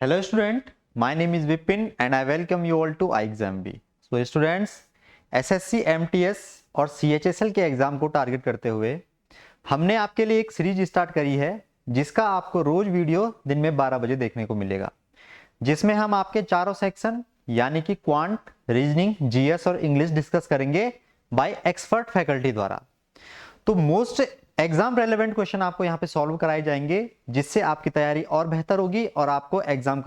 Hello student, my name is Vipin and I welcome you all to iExamB. So students, SSC, MTS और CHSL के exam को target करते हुए हमने आपके लिए एक सीरीज स्टार्ट करी है जिसका आपको रोज वीडियो दिन में 12 बजे देखने को मिलेगा, जिसमें हम आपके चारों सेक्शन यानी कि क्वांट, रीजनिंग, जीएस और इंग्लिश डिस्कस करेंगे बाय एक्सपर्ट फैकल्टी द्वारा। तो मोस्ट एग्जाम रेलेवेंट क्वेश्चन आपको यहाँ पे सॉल्व कराए जाएंगे, जिससे आपकी तैयारी और बेहतर होगी और आपको एग्जाम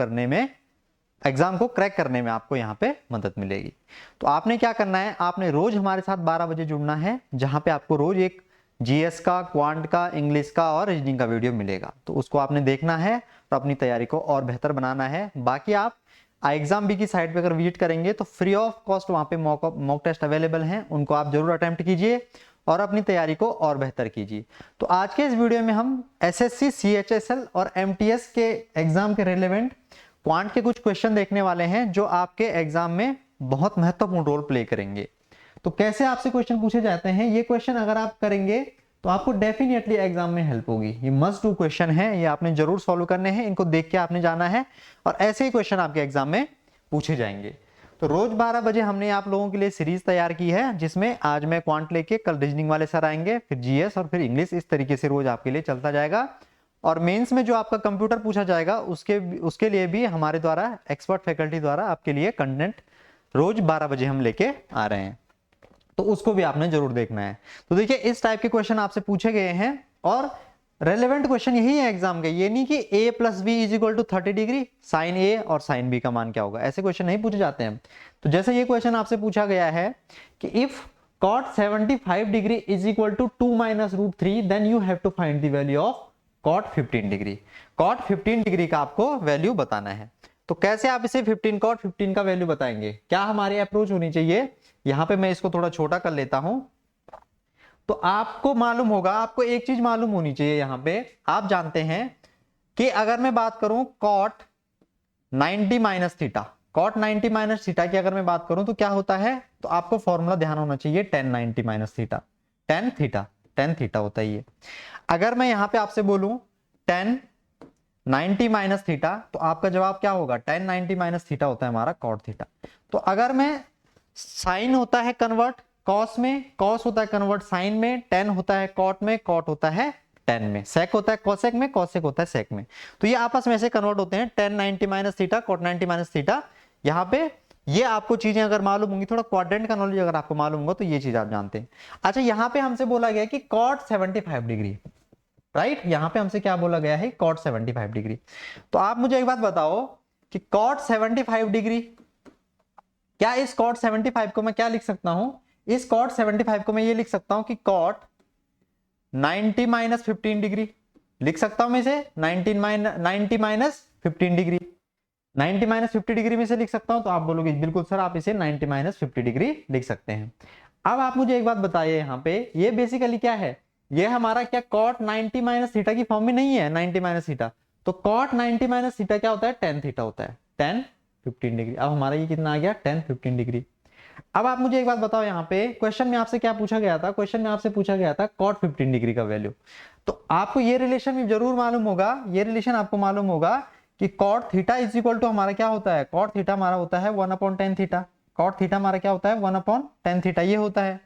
को क्रैक करने में आपको यहाँ पे मदद मिलेगी। तो आपने क्या करना है, आपने रोज हमारे साथ 12 बजे जुड़ना है, जहां पे आपको रोज एक जीएस का, क्वांट का, इंग्लिश का और रीजनिंग का वीडियो मिलेगा। तो उसको आपने देखना है और अपनी तैयारी को और बेहतर बनाना है। बाकी आप iExamB की साइट पे अगर विजिट करेंगे तो फ्री ऑफ कॉस्ट वहां पे मॉक टेस्ट अवेलेबल हैं, उनको आप जरूर अटेम्प्ट कीजिए और अपनी तैयारी को और बेहतर कीजिए। तो आज के इस वीडियो में हम एसएससी, सीएचएसएल और एमटीएस के एग्जाम के रिलेवेंट क्वांट के कुछ क्वेश्चन देखने वाले हैं, जो आपके एग्जाम में बहुत महत्वपूर्ण रोल प्ले करेंगे। तो कैसे आपसे क्वेश्चन पूछे जाते हैं, ये क्वेश्चन अगर आप करेंगे तो आपको डेफिनेटली एग्जाम में हेल्प होगी। ये मस्ट डू क्वेश्चन है, ये आपने जरूर सॉल्व करने हैं, इनको देख के आपने जाना है और ऐसे ही क्वेश्चन आपके एग्जाम में पूछे जाएंगे। तो रोज 12 बजे हमने आप लोगों के लिए सीरीज तैयार की है, जिसमें आज मैं क्वांट लेके, कल रीजनिंग वाले सर आएंगे, फिर जीएस और फिर इंग्लिश, इस तरीके से रोज आपके लिए चलता जाएगा। और मेंस में जो आपका कंप्यूटर पूछा जाएगा उसके लिए भी हमारे द्वारा एक्सपर्ट फैकल्टी द्वारा आपके लिए कंटेंट रोज 12 बजे हम लेके आ रहे हैं, तो उसको भी आपने जरूर देखना है। तो देखिए, इस टाइप के क्वेश्चन आपसे पूछे गए हैं और रेलेवेंट क्वेश्चन यही है एग्जाम के। ये नहीं कि a plus b is equal to 30 degree, sine a और साइन बी का मान क्या होगा, ऐसे क्वेश्चन नहीं पूछे जाते हैं। तो जैसे ये क्वेश्चन आपसे पूछा गया है कि if cot 75 degree is equal to 2 minus root 3 then you have to find the value of cot 15 degree. cot 15 degree का आपको वैल्यू बताना है। तो कैसे आप इसे 15 cot 15 का वैल्यू बताएंगे, क्या हमारी अप्रोच होनी चाहिए। यहां पे मैं इसको थोड़ा छोटा कर लेता हूं। तो आपको मालूम होगा, आपको एक चीज मालूम होनी चाहिए, यहां पे आप जानते हैं कि अगर मैं बात करूं cot 90 minus theta, cot 90 minus theta की अगर मैं बात करूं तो क्या होता है, तो आपको फॉर्मूला ध्यान होना चाहिए tan 90 minus theta, tan theta होता है ये। अगर मैं यहां पे आपसे बोलूं tan 90 माइनस थीटा, तो आपका जवाब क्या होगा, tan 90 माइनस थीटा होता है हमारा cot थीटा। तो अगर मैं साइन होता है कन्वर्ट कॉस में, कॉस होता है कन्वर्ट साइन में, टेन होता है कॉट में, कॉट होता है टेन में, सेक होता है कॉसेक में, कॉसेक होता है सेक में। तो ये आपस में से कन्वर्ट होते हैं, tan 90 minus theta, cot 90 minus theta. यहाँ पे ये आपको चीजें अगर मालूम होंगी, थोड़ा क्वाड्रेंट का नॉलेज अगर आपको मालूम होगा तो ये चीज आप जानते हैं। अच्छा, यहाँ पे हमसे बोला गया कि cot 75 डिग्री, राइट, यहाँ पे हमसे क्या बोला गया है, cot 75 डिग्री। तो आप मुझे एक बात बताओ कि cot 75 डिग्री, क्या इस cot 75 को मैं क्या लिख सकता हूं, इस cot 75 को मैं ये लिख सकता हूं कि cot 90 माइनस 15 डिग्री लिख सकता हूं मैं इसे, 90 माइनस 15 डिग्री, 90 माइनस 50 डिग्री में से लिख सकता हूं। तो आप बोलोगे बिल्कुल सर, आप इसे 90 माइनस 50 डिग्री लिख सकते हैं। अब आप मुझे एक बात बताइए, यहाँ पे ये बेसिकली क्या है, ये हमारा क्या cot 90 माइनस थीटा की फॉर्म में नहीं है, 90 माइनस थीटा। तो cot 90 माइनस थीटा क्या होता है, tan थीटा होता है, tan 15 डिग्री। अब हमारा ये कितना आ गया, tan 15 डिग्री। अब आप मुझे एक बात बताओ, यहाँ पे क्वेश्चन में आपसे क्या पूछा गया था, क्वेश्चन में आपसे पूछा गया था cot 15 डिग्री का वैल्यू। तो आपको ये रिलेशन भी जरूर मालूम होगा, ये रिलेशन आपको मालूम होगा कि cot theta is equal to हमारा क्या होता है, cot थीटा हमारा होता है 1 upon tan theta, cot theta हमारा क्या होता है 1 अपॉन tan थीटा, ये होता है।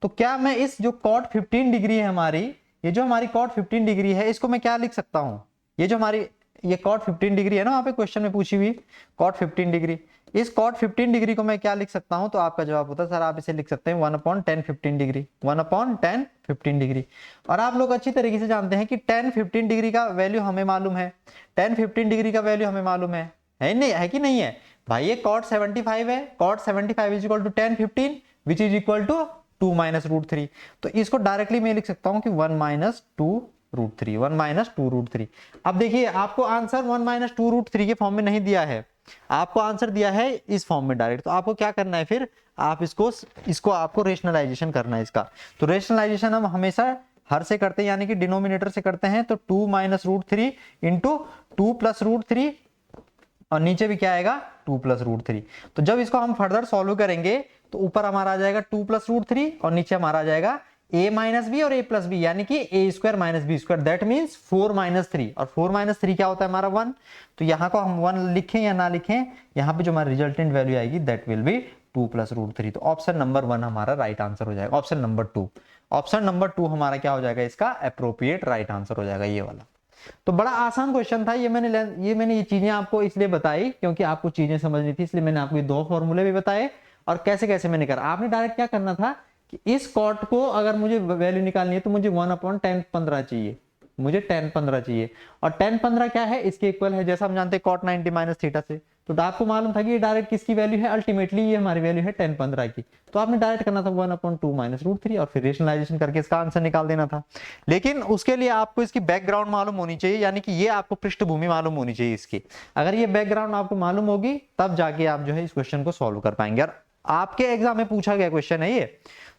तो क्या मैं इस जो cot 15 डिग्री है हमारी, ये जो हमारी cot 15 डिग्री है, इसको मैं क्या लिख सकता हूँ, ये जो हमारी ये cot 15 डिग्री है ना, वहां पे क्वेश्चन में पूछी हुई cot 15 डिग्री, इस cot 15 डिग्री को मैं क्या लिख सकता हूं, तो आपका जवाब होता है सर, आप इसे लिख सकते हैं 1 upon tan 15 degree, 1 upon tan 15 degree. और आप लोग अच्छी तरीके से जानते हैं कि tan 15 डिग्री का वैल्यू हमें मालूम है, tan 15 डिग्री का वैल्यू हमें मालूम है नहीं, है कि नहीं है भाई, ये cot 75 है, cot 75 is equal to tan 15 which is equal to 2 minus root 3। तो इसको डायरेक्टली मैं लिख सकता हूं कि 1 माइनस 2 रूट 3, 1 माइनस 2 रूट 3। अब देखिए, आपको आंसर 1 माइनस 2 रूट 3 के फॉर्म में नहीं दिया है, आपको आंसर दिया है इस फॉर्म में डायरेक्ट। तो आपको क्या करना है, फिर आप इसको आपको रेशनलाइजेशन करना है इसका। तो रेशनलाइजेशन हम हमेशा हर से करते हैं, यानी कि डिनोमिनेटर से करते हैं। तो 2 minus root 3 into 2 plus root 3, और नीचे भी क्या आएगा 2 प्लस रूट 3। तो जब इसको हम फर्दर सॉल्व करेंगे तो ऊपर हमारा आ जाएगा 2 प्लस रूट 3 और नीचे हमारा आ जाएगा a माइनस बी और a प्लस बी, यानी कि a square minus B square, that means 4 minus 3, और 4 माइनस 3 क्या होता है हमारा 1। तो यहाँ को हम 1 लिखें या ना लिखें, यहाँ पे जो हमारी रिजल्टेंट वैल्यू आएगी that will be 2 plus root 3। तो ऑप्शन नंबर 1 हमारा राइट आंसर हो जाएगा। ऑप्शन नंबर 2, ऑप्शन नंबर 2 हमारा क्या हो जाएगा, इसका अप्रोप्रिएट राइट आंसर हो जाएगा ये वाला। तो बड़ा आसान क्वेश्चन था ये चीजें आपको इसलिए बताई क्योंकि आपको चीजें समझनी थी, इसलिए मैंने आपको ये 2 फॉर्मूले भी बताए और कैसे कैसे मैंने करा। आपने डायरेक्ट क्या करना था कि इस कॉट को अगर मुझे वैल्यू निकालनी है तो मुझे 1/10 चाहिए, मुझे 10/15 चाहिए, और 10/15 क्या है, इसके इक्वल है, जैसा हम जानते हैं cot 90 माइनस थीटा से। तो आपको मालूम था कि ये डायरेक्ट किसकी वैल्यू है, अल्टीमेटली ये हमारी वैल्यू है 10/15 की। तो आपने डायरेक्ट करना था 1/2 माइनस रूट 3 और फिर रेशनलाइजेशन करके इसका आंसर निकाल देना था। लेकिन उसके लिए आपको इसकी बैकग्राउंड मालूम होनी चाहिए, यानी कि ये आपको पृष्ठभूमि मालूम होनी चाहिए इसकी। अगर ये बैकग्राउंड आपको मालूम होगी तब जाके आप जो है इस क्वेश्चन को सॉल्व कर पाएंगे। और आपके एग्जाम में पूछा गया क्वेश्चन है ये,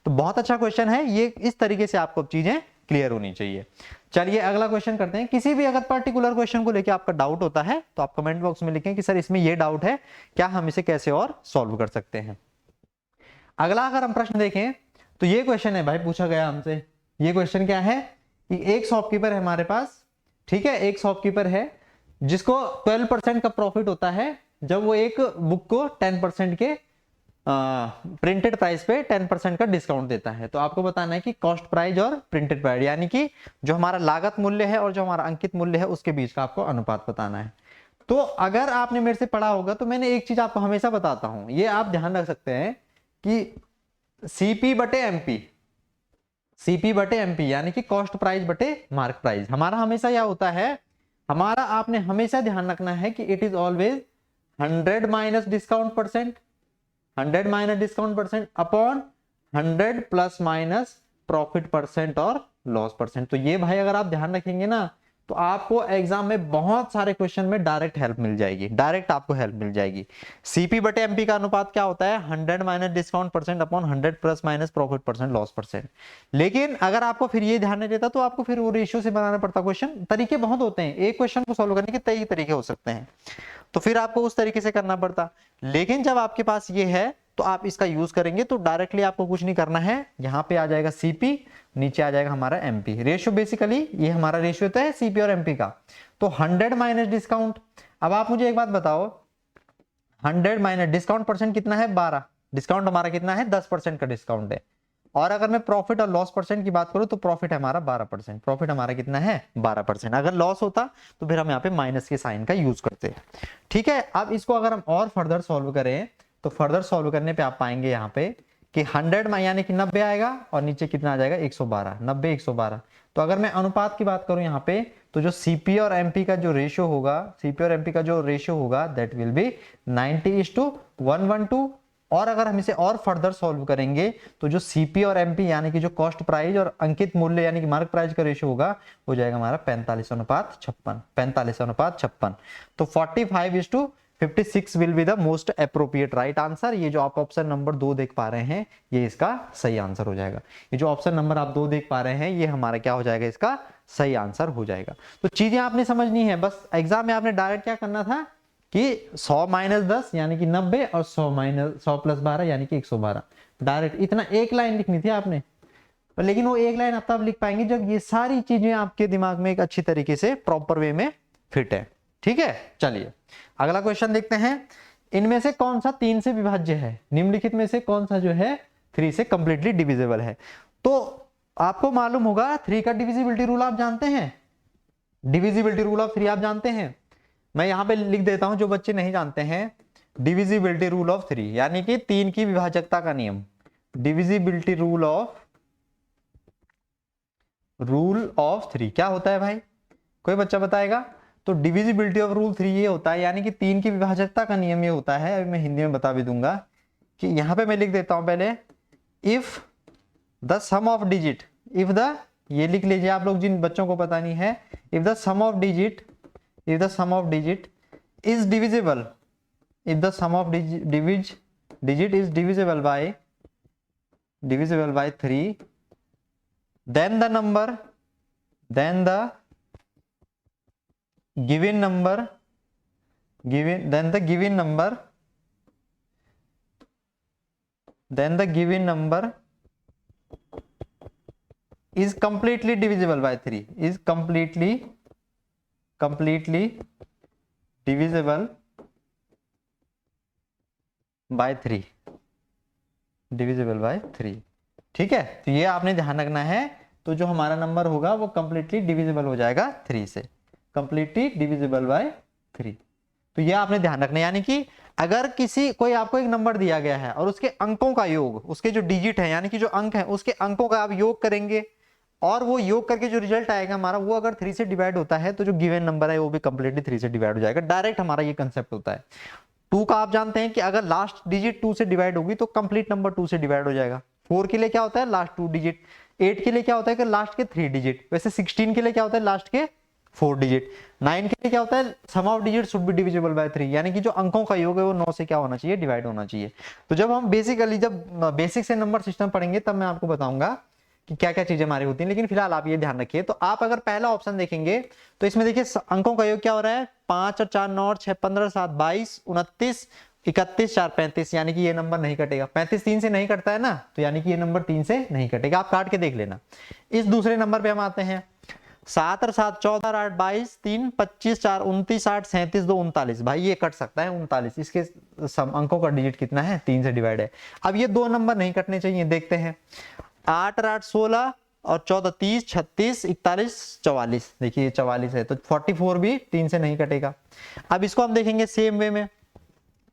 तो बहुत अच्छा क्वेश्चन है ये। इस तरीके से आपको चीजें क्लियर होनी चाहिए। चलिए अगला क्वेश्चन करते हैं। किसी भी अगर पर्टिकुलर क्वेश्चन को लेकर आपका डाउट होता है तो आप कमेंट बॉक्स में लिखें कि सर इसमें ये डाउट है, क्या हम इसे कैसे और सॉल्व कर सकते हैं। अगला अगर हम प्रश्न देखें तो ये क्वेश्चन है भाई, पूछा गया हमसे। ये क्वेश्चन क्या है कि एक शॉपकीपर है हमारे पास, ठीक है, एक शॉपकीपर है जिसको 12% का प्रॉफिट होता है जब वो एक बुक को 10% के प्रिंटेड प्राइस पे 10% का डिस्काउंट देता है। तो आपको बताना है कि कॉस्ट प्राइस और प्रिंटेड प्राइस, यानी कि जो हमारा लागत मूल्य है और जो हमारा अंकित मूल्य है उसके बीच का आपको अनुपात बताना है। तो अगर आपने मेरे से पढ़ा होगा तो मैंने एक चीज आपको हमेशा बताता हूं, ये आप ध्यान रख सकते हैं कि सीपी बटे एमपी, सीपी बटे एमपी यानी कि कॉस्ट प्राइस बटे मार्क प्राइस, हमारा हमेशा यह होता है। हमारा आपने हमेशा ध्यान रखना है कि it is always 100 minus discount percent, 100 minus discount percent upon 100 plus minus profit percent और लॉस परसेंट। तो ये भाई अगर आप ध्यान रखेंगे ना तो आपको एग्जाम में बहुत सारे क्वेश्चन में डायरेक्ट हेल्प मिल जाएगी, डायरेक्ट आपको हेल्प मिल जाएगी। सीपी बटे एमपी का अनुपात क्या होता है, 100 minus discount percent upon 100 plus minus profit percent loss percent. लेकिन अगर आपको फिर ये ध्यान नहीं देता तो आपको फिर वो रेशियो से बनाना पड़ता क्वेश्चन। तरीके बहुत होते हैं, एक क्वेश्चन को सॉल्व करने के कई तरीके हो सकते हैं, तो फिर आपको उस तरीके से करना पड़ता। लेकिन जब आपके पास ये है तो आप इसका यूज करेंगे तो डायरेक्टली आपको कुछ नहीं करना है, यहाँ पे आ जाएगा सीपी, नीचे आ जाएगा हमारा एमपी। रेशियो बेसिकली ये हमारा रेशियो होता है सीपी और एमपी का। तो 100 माइनस डिस्काउंट, अब आप मुझे एक बात बताओ, 100 माइनस डिस्काउंट परसेंट कितना है 12, डिस्काउंट हमारा कितना है 10% का डिस्काउंट है। और अगर मैं प्रॉफिट और लॉस परसेंट की बात करूं तो प्रॉफिट हमारा 12%, प्रॉफिट हमारा कितना है 12%। अगर लॉस होता तो फिर हम यहाँ पे माइनस के साइन का यूज करते। ठीक है, अब इसको अगर हम और फर्दर सॉल्व करें तो फर्दर सॉल्व करने पे आप पाएंगे यहाँ पे कि 100 यानी कि 90 आएगा और नीचे कितना आ जाएगा 112, 90 112। तो अगर मैं अनुपात की बात करूं यहाँ पे तो जो सीपी और एमपी का जो रेशियो होगा, सीपी और एमपी का जो रेशियो होगा दैट विल बी 90:112। और अगर हम इसे और फर्दर सॉल्व करेंगे तो जो सीपी और एमपी यानी कि जो कॉस्ट प्राइस और अंकित मूल्य यानी कि मार्क प्राइस का रेशियो होगा हो जाएगा हमारा 45:56, 45:56। तो 45:56 will be the most appropriate right answer. ये जो आप ऑप्शन नंबर 2 देख पा रहे हैं ये इसका सही आंसर हो जाएगा। ये जो ऑप्शन नंबर आप 2 देख पा रहे हैं ये हमारा क्या हो जाएगा, इसका सही आंसर हो जाएगा। तो चीजें आपने समझनी है, बस एग्जाम में आपने डायरेक्ट क्या करना था कि 100 माइनस 10 यानी कि 90 और 100 प्लस 12 यानी कि 112, डायरेक्ट इतना एक लाइन लिखनी थी आपने। पर लेकिन वो एक लाइन आप तब लिख पाएंगे जब ये सारी चीजें आपके दिमाग में एक अच्छी तरीके से प्रॉपर वे में फिट है। ठीक है, चलिए अगला क्वेश्चन देखते हैं। इनमें से कौन सा 3 से विभाज्य है, निम्नलिखित में से कौन सा जो है 3 से कंप्लीटली डिविजिबल है। तो आपको मालूम होगा 3 का डिविजिबिलिटी रूल आप जानते हैं, डिविजिबिलिटी रूल ऑफ 3 आप जानते हैं। मैं यहां पे लिख देता हूं जो बच्चे नहीं जानते हैं, डिविजिबिलिटी रूल ऑफ 3 यानी कि 3 की विभाजकता का नियम, डिविजिबिलिटी रूल ऑफ 3 क्या होता है भाई, कोई बच्चा बताएगा। तो डिविजिबिलिटी ऑफ रूल 3 ये होता है यानी कि 3 की विभाजकता का नियम ये होता है। अभी मैं हिंदी में बता भी दूंगा कि यहां पे मैं लिख देता हूं पहले, if the sum of digit, if the, ये लिख लीजिए आप लोग जिन बच्चों को पता नहीं है, if the sum of digit is divisible, if the sum of digit is divisible by 3, then the given number is completely divisible by 3, is completely divisible by 3, divisible by 3। ठीक है, तो ये आपने ध्यान रखना है। तो जो हमारा नंबर होगा वो कंप्लीटली डिविजिबल हो जाएगा 3 से, कंप्लीटली डिविजिबल बाय 3। तो ये आपने ध्यान रखना है, यानी कि अगर कोई आपको एक नंबर दिया गया है और उसके अंकों का योग, उसके जो डिजिट है यानी कि जो अंक है उसके अंकों का आप योग करेंगे और वो योग करके जो रिजल्ट आएगा हमारा वो अगर 3 से डिवाइड होता है तो जो गिवन नंबर है वो भी कंप्लीटली 3 से डिवाइड हो जाएगा। डायरेक्ट हमारा ये कंसेप्ट होता है। 2 का आप जानते हैं कि अगर लास्ट डिजिट 2 से डिवाइड होगी तो कंप्लीट नंबर 2 से डिवाइड हो जाएगा। 4 के लिए क्या होता है, लास्ट 2 डिजिट। 8 के लिए क्या होता है कि लास्ट के 3 डिजिट। वैसे 16 के लिए क्या होता है, लास्ट के 4 डिजिट। 9 के लिए क्या होता है, sum of digit should be divisible by 3, यानी कि जो अंकों का योग है वो 9 से क्या होना चाहिए, डिवाइड होना चाहिए। तो जब हम बेसिक से नंबर सिस्टम पढ़ेंगे तब मैं आपको बताऊंगा कि क्या क्या चीजें हमारी होती हैं, लेकिन फिलहाल आप ये ध्यान रखिए। तो आप अगर पहला ऑप्शन देखेंगे तो इसमें देखिए अंकों का योग क्या हो रहा है, 5 और 4 9 और 6 15 7 22 29 31 4 35, यानी कि ये नंबर नहीं कटेगा। 35 3 से नहीं कटता है ना, तो यानी कि ये नंबर 3 से नहीं कटेगा। आप काट के देख लेना। इस दूसरे नंबर पे हम आते हैं, 7 और 7 14 और 8 22 3 25 4 29 8 37 2 39। भाई ये कट सकता है 39, इसके अंकों का डिजिट कितना है, 3 से डिवाइड है। अब ये दो नंबर नहीं कटने चाहिए, देखते हैं। 8 और 8 16 और 14 30 36 41 44, देखिए 44 है तो 44 भी 3 से नहीं कटेगा। अब इसको हम देखेंगे सेम वे में,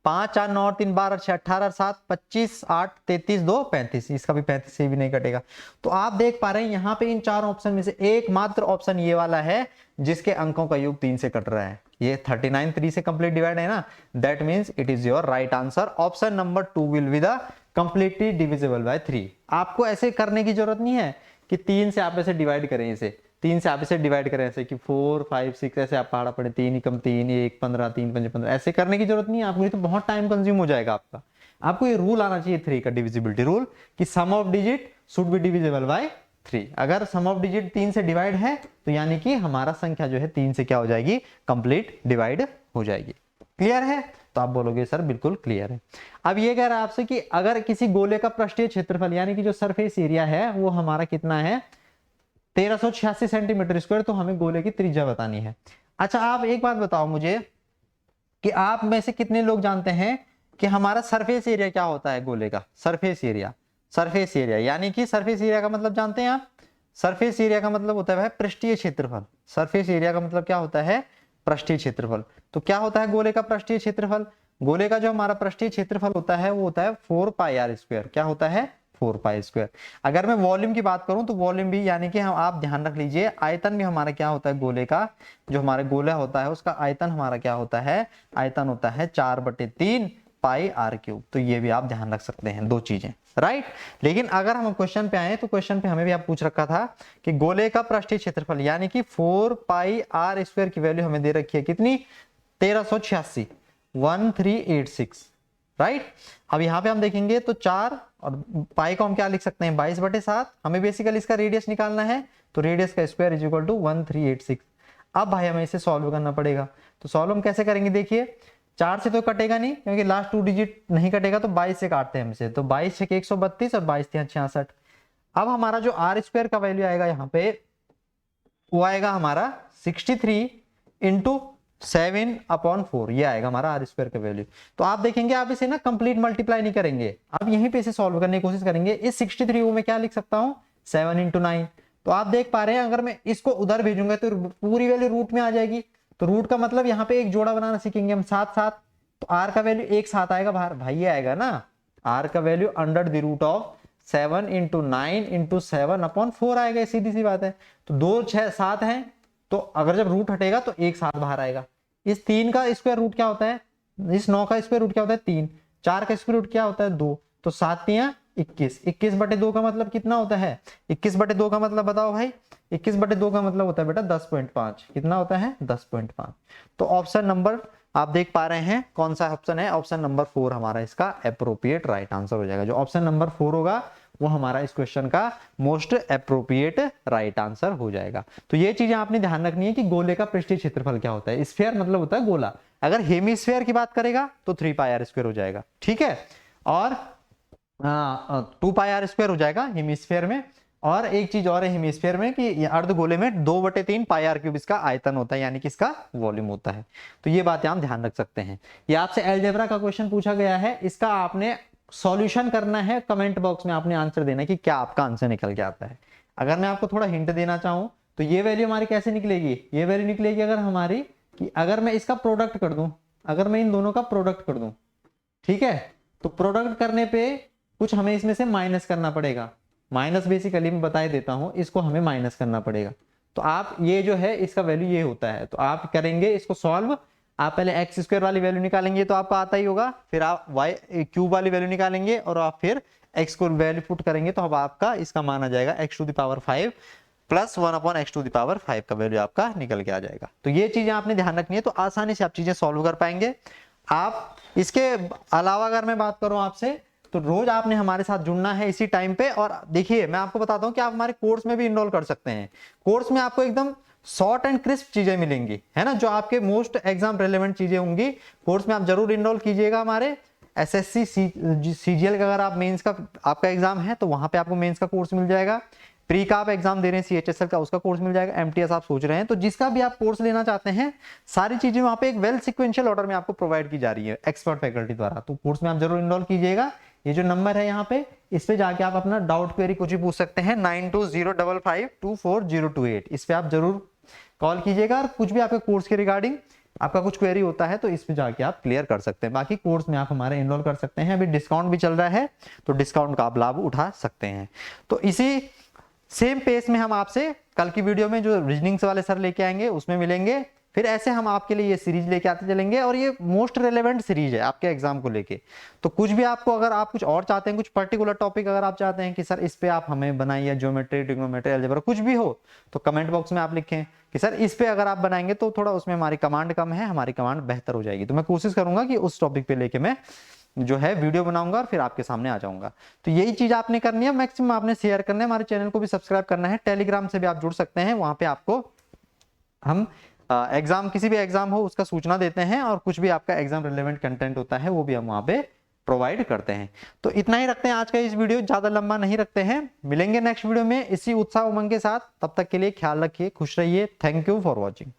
5 4 9 3 12 6 18 7 25 8 33 2 35, इसका भी 35 से भी नहीं कटेगा। तो आप देख पा रहे हैं यहाँ पे इन चार ऑप्शन में से एकमात्र ऑप्शन ये वाला है जिसके अंकों का योग 3 से कट रहा है। ये 39 3 से कंप्लीट डिवाइड है ना, that means it is your right answer. Option number 2 will be the completely divisible by 3। आपको ऐसे करने की जरूरत नहीं है कि 3 से आप ऐसे डिवाइड करें, इसे 3 से आप इसे डिवाइड करें ऐसे कि 4 5 6 ऐसे आप पढ़ा पड़े, 3 एकम 3 1 15 3 5 15, ऐसे करने की जरूरत नहीं है आपको, ये तो बहुत टाइम कंज्यूम हो जाएगा आपका। आपको ये रूल आना चाहिए 3 का, डिविजिबिलिटी रूल, कि sum of digit should be divisible by 3। अगर सम ऑफ डिजिट 3 से डिवाइड है तो यानी कि हमारा संख्या जो है 3 से क्या हो जाएगी, कंप्लीट डिवाइड हो जाएगी। क्लियर है? तो आप बोलोगे सर बिल्कुल क्लियर है। अब ये कह रहा है आपसे कि अगर किसी गोले का पृष्ठीय क्षेत्रफल यानी कि जो सरफेस एरिया है वो हमारा कितना है, 1386 सेंटीमीटर स्क्वायर, तो हमें गोले की त्रिज्या बतानी है। अच्छा आप एक बात बताओ मुझे कि आप में से कितने लोग जानते हैं कि हमारा सरफेस एरिया क्या होता है गोले का, सरफेस एरिया यानी कि सरफेस एरिया का मतलब जानते हैं आप, सरफेस एरिया का मतलब होता है पृष्ठीय क्षेत्रफल। सरफेस एरिया का मतलब क्या होता है, पृष्ठीय क्षेत्रफल। तो क्या होता है गोले का पृष्ठीय क्षेत्रफल, गोले का जो हमारा पृष्ठीय क्षेत्रफल होता है वो होता है 4 पाई आर स्क्वायर। क्या होता है, 4 पाई स्क्वायर। अगर मैं वॉल्यूम की बात करूं तो वॉल्यूम भी यानी कि हम, आप ध्यान रख लीजिए, आयतन भी हमारा क्या होता है गोले का, जो हमारा गोला होता है उसका आयतन हमारा क्या होता है, आयतन होता है 4/3 पाई आर क्यूब। तो ये भी आप ध्यान रख सकते हैं, दो चीजें, राइट। लेकिन अगर हम क्वेश्चन पे आए तो क्वेश्चन पे हमें भी आप पूछ रखा था कि गोले का पृष्ठीय क्षेत्रफल यानी कि 4 पाई आर स्क्वायर की वैल्यू हमें दे रखी है कितनी, 1386, 1386, राइट। अब यहाँ पे हम देखेंगे तो 4 और पाई को हम क्या लिख सकते हैं, 22/7। हमें बेसिकली इसका रेडियस निकालना है तो रेडियस का स्क्वायर इज इक्वल टू 1386। अब भाई हमें इसे सॉल्व करना पड़ेगा। तो सॉल्व हम कैसे करेंगे, देखिए 4 से तो कटेगा नहीं क्योंकि लास्ट 2 डिजिट नहीं कटेगा, तो 22 से काटते हैं हमसे, तो 22 6 132 और 22 3 66। अब हमारा जो आर स्क्वायर का वैल्यू आएगा यहाँ पे वो आएगा हमारा 63 इंटू 7/4, ये आएगा हमारा आर स्क्वायर का वैल्यू। तो आप देखेंगे आप इसे ना कंप्लीट मल्टीप्लाई नहीं करेंगे, आप यहीं पे इसे सॉल्व करने की कोशिश करेंगे। इस 63 को मैं क्या लिख सकता हूँ, 7 × 9। तो आप देख पा रहे हैं अगर मैं इसको उधर भेजूंगा तो पूरी वैल्यू रूट में आ जाएगी। तो रूट का मतलब यहाँ पे एक जोड़ा बनाना सीखेंगे हम, 7 7, तो आर का वैल्यू एक साथ आएगा बाहर, भाई ये आएगा ना, आर का value under the root of 7 × 9 × 7/4 आएगा, सीधी सी बात है। तो 2 6 7 है, तो अगर जब रूट हटेगा तो एक साथ बाहर आएगा। इस 3 का स्क्वायर रूट क्या होता है, इस 9 का स्क्वायर रूट क्या होता है 3, 4 का स्क्वायर रूट क्या होता है 2, तो 7 3 21, 21/2 का मतलब कितना होता है, 21/2 का मतलब बताओ भाई, 21/2 का मतलब होता है बेटा 10.5, कितना होता है 10.5। तो ऑप्शन नंबर आप देख पा रहे हैं कौन सा ऑप्शन है, ऑप्शन नंबर 4 हमारा इसका एप्रोप्रिएट राइट आंसर हो जाएगा। जो ऑप्शन नंबर 4 होगा वो हमारा इस क्वेश्चन का मोस्ट एप्रोप्रिएट राइट आंसर हो जाएगा। तो ये चीजें आपने ध्यान रखनी है कि गोले का पृष्ठीय क्षेत्रफल क्या होता है। स्फीयर मतलब होता है गोला, अगर हेमिस्फीयर की बात करेगा तो 3 पाई आर स्क्वायर हो जाएगा, ठीक है, और 2 पाई आर स्क्वायर हो जाएगा हेमिस्फीयर में, और एक चीज और है हेमिस्फीयर में कि अर्धगोले में 2/3 पाई आर क्यूब इसका आयतन होता है, यानी कि इसका वॉल्यूम होता है। तो ये बात आप ध्यान रख सकते हैं। ये आपसे अलजेब्रा का क्वेश्चन पूछा गया है, इसका आपने सॉल्यूशन करना है, कमेंट बॉक्स में आपने आंसर देना है कि क्या आपका आंसर निकल के आता है। अगर मैं आपको थोड़ा हिंट देना चाहूं तो ये वैल्यू हमारी कैसे निकलेगी, ये वैल्यू निकलेगी अगर हमारी कि अगर मैं इसका प्रोडक्ट कर दूं, अगर मैं इन दोनों का प्रोडक्ट कर दूं, ठीक है, तो प्रोडक्ट करने पे कुछ हमें इसमें से माइनस करना पड़ेगा। माइनस बेसिकली मैं बता देता हूं, इसको हमें माइनस करना पड़ेगा। तो आप ये जो है इसका वैल्यू ये होता है, तो आप करेंगे इसको सॉल्व। आप पहले एक्स स्क्वायर वाली वैल्यू निकालेंगे तो आपको आता ही होगा, फिर आप वाई क्यूब वाली वैल्यू निकालेंगे और आप फिर एक्स को वैल्यू पुट करेंगे तो अब आपका इसका मान आ जाएगा x⁵ प्लस 1/x⁵ का वैल्यू आपका निकल के आ जाएगा। तो ये चीजें आपने ध्यान रखनी है, तो आसानी से आप चीजें सॉल्व कर पाएंगे। आप इसके अलावा अगर मैं बात करूं आपसे, तो रोज आपने हमारे साथ जुड़ना है इसी टाइम पे। और देखिए मैं आपको बताता हूं कि आप हमारे कोर्स में भी इनरोल कर सकते हैं। कोर्स में आपको एकदम शॉर्ट एंड क्रिस्प चीजें मिलेंगी, है ना, जो आपके मोस्ट एग्जाम रेलेवेंट चीजें होंगी। कोर्स में आप जरूर इनरोल कीजिएगा। हमारे एसएससी सीजीएल का अगर आप मेंस का आपका एग्जाम है तो वहां पे आपको मेंस का कोर्स मिल जाएगा। प्री का आप एग्जाम दे रहे हैं सीएचएसएल का, उसका कोर्स मिल जाएगा। एमटीएस आप सोच रहे हैं, तो जिसका भी आप कोर्स लेना चाहते हैं, सारी चीजें वहां पे एक वेल सिक्वेंशियल ऑर्डर में आपको प्रोवाइड की जा रही है एक्सपर्ट फैकल्टी द्वारा। तो कोर्स में आप जरूर इनरोल कीजिएगा। ये जो नंबर है यहाँ पे, इस पे जाके आप अपना डाउट क्वेरी कुछ भी पूछ सकते हैं, 9205524028। इस पे आप जरूर कॉल कीजिएगा और कुछ भी आपके कोर्स के रिगार्डिंग आपका कुछ क्वेरी होता है तो इस पे जाके आप क्लियर कर सकते हैं। बाकी कोर्स में आप हमारे इनरोल कर सकते हैं। अभी डिस्काउंट भी चल रहा है, तो डिस्काउंट का आप लाभ उठा सकते हैं। तो इसी सेम पेस में हम आपसे कल की वीडियो में जो रीजनिंग्स वाले सर लेके आएंगे उसमें मिलेंगे। फिर ऐसे हम आपके लिए ये सीरीज लेके आते चलेंगे, और ये मोस्ट रेलेवेंट सीरीज है आपके एग्जाम को लेके। तो कुछ भी आपको, अगर आप कुछ और चाहते हैं, कुछ पर्टिकुलर टॉपिक अगर आप चाहते हैं कि सर इस पे आप हमें बनाइए, ज्योमेट्री, ट्रिग्नोमेट्री, अलजेब्रा, कुछ भी हो, तो कमेंट बॉक्स में आप लिखें कि सर इस पे अगर आप बनाएंगे तो थोड़ा उसमें हमारी कमांड कम है, हमारी कमांड बेहतर हो जाएगी। तो मैं कोशिश करूंगा कि उस टॉपिक पे लेके मैं जो है वीडियो बनाऊंगा और फिर आपके सामने आ जाऊंगा। तो यही चीज आपने करनी है, मैक्सिमम आपने शेयर करना है, हमारे चैनल को भी सब्सक्राइब करना है। टेलीग्राम से भी आप जुड़ सकते हैं, वहां पे आपको हम एग्जाम, किसी भी एग्जाम हो उसका सूचना देते हैं, और कुछ भी आपका एग्जाम रिलेवेंट कंटेंट होता है वो भी हम वहां पे प्रोवाइड करते हैं। तो इतना ही रखते हैं आज का इस वीडियो, ज्यादा लंबा नहीं रखते हैं। मिलेंगे नेक्स्ट वीडियो में इसी उत्साह उमंग के साथ। तब तक के लिए ख्याल रखिए, खुश रहिए। Thank you for watching.